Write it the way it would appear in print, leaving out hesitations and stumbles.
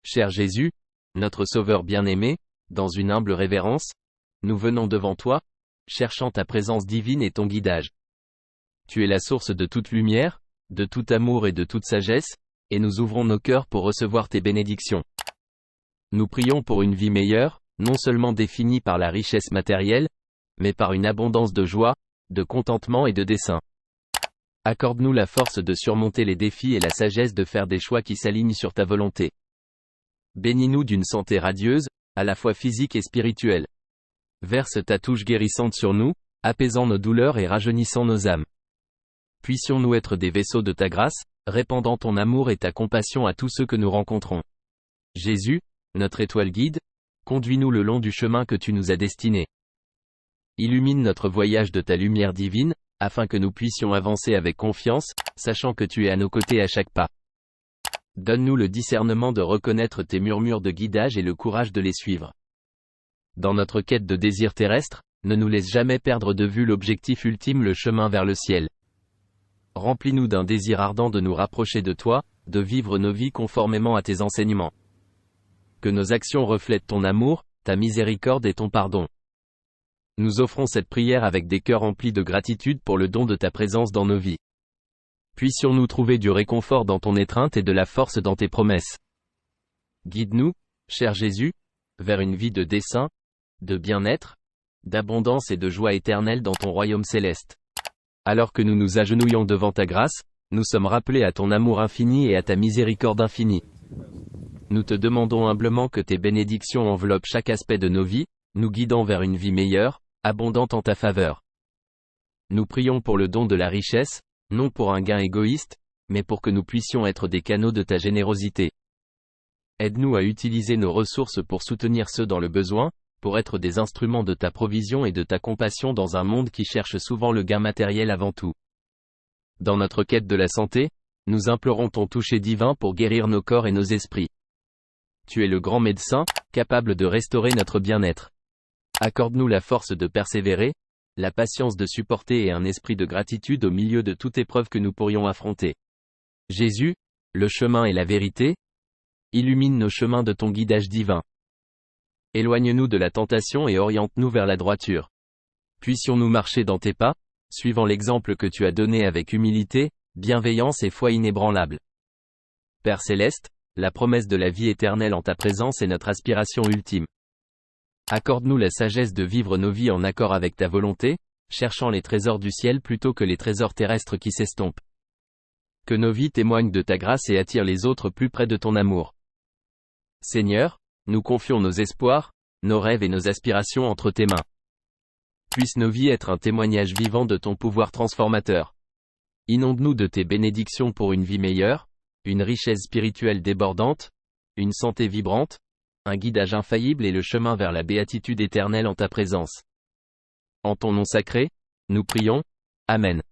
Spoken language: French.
Cher Jésus, notre Sauveur bien-aimé, dans une humble révérence, nous venons devant toi, cherchant ta présence divine et ton guidage. Tu es la source de toute lumière, de tout amour et de toute sagesse, et nous ouvrons nos cœurs pour recevoir tes bénédictions. Nous prions pour une vie meilleure, non seulement définie par la richesse matérielle, mais par une abondance de joie, de contentement et de dessein. Accorde-nous la force de surmonter les défis et la sagesse de faire des choix qui s'alignent sur ta volonté. Bénis-nous d'une santé radieuse, à la fois physique et spirituelle. Verse ta touche guérissante sur nous, apaisant nos douleurs et rajeunissant nos âmes. Puissions-nous être des vaisseaux de ta grâce, répandant ton amour et ta compassion à tous ceux que nous rencontrons. Jésus, notre étoile guide, conduis-nous le long du chemin que tu nous as destiné. Illumine notre voyage de ta lumière divine, afin que nous puissions avancer avec confiance, sachant que tu es à nos côtés à chaque pas. Donne-nous le discernement de reconnaître tes murmures de guidage et le courage de les suivre. Dans notre quête de désir terrestre, ne nous laisse jamais perdre de vue l'objectif ultime, le chemin vers le ciel. Remplis-nous d'un désir ardent de nous rapprocher de toi, de vivre nos vies conformément à tes enseignements. Que nos actions reflètent ton amour, ta miséricorde et ton pardon. Nous offrons cette prière avec des cœurs remplis de gratitude pour le don de ta présence dans nos vies. Puissions-nous trouver du réconfort dans ton étreinte et de la force dans tes promesses. Guide-nous, cher Jésus, vers une vie de dessein, de bien-être, d'abondance et de joie éternelle dans ton royaume céleste. Alors que nous nous agenouillons devant ta grâce, nous sommes rappelés à ton amour infini et à ta miséricorde infinie. Nous te demandons humblement que tes bénédictions enveloppent chaque aspect de nos vies, nous guidant vers une vie meilleure, abondante en ta faveur. Nous prions pour le don de la richesse, non pour un gain égoïste, mais pour que nous puissions être des canaux de ta générosité. Aide-nous à utiliser nos ressources pour soutenir ceux dans le besoin, pour être des instruments de ta provision et de ta compassion dans un monde qui cherche souvent le gain matériel avant tout. Dans notre quête de la santé, nous implorons ton toucher divin pour guérir nos corps et nos esprits. Tu es le grand médecin, capable de restaurer notre bien-être. Accorde-nous la force de persévérer, la patience de supporter et un esprit de gratitude au milieu de toute épreuve que nous pourrions affronter. Jésus, le chemin et la vérité, illumine nos chemins de ton guidage divin. Éloigne-nous de la tentation et oriente-nous vers la droiture. Puissions-nous marcher dans tes pas, suivant l'exemple que tu as donné avec humilité, bienveillance et foi inébranlable. Père céleste, la promesse de la vie éternelle en ta présence est notre aspiration ultime. Accorde-nous la sagesse de vivre nos vies en accord avec ta volonté, cherchant les trésors du ciel plutôt que les trésors terrestres qui s'estompent. Que nos vies témoignent de ta grâce et attirent les autres plus près de ton amour. Seigneur, nous confions nos espoirs, nos rêves et nos aspirations entre tes mains. Puissent nos vies être un témoignage vivant de ton pouvoir transformateur. Inonde-nous de tes bénédictions pour une vie meilleure, une richesse spirituelle débordante, une santé vibrante, un guidage infaillible et le chemin vers la béatitude éternelle en ta présence. En ton nom sacré, nous prions. Amen.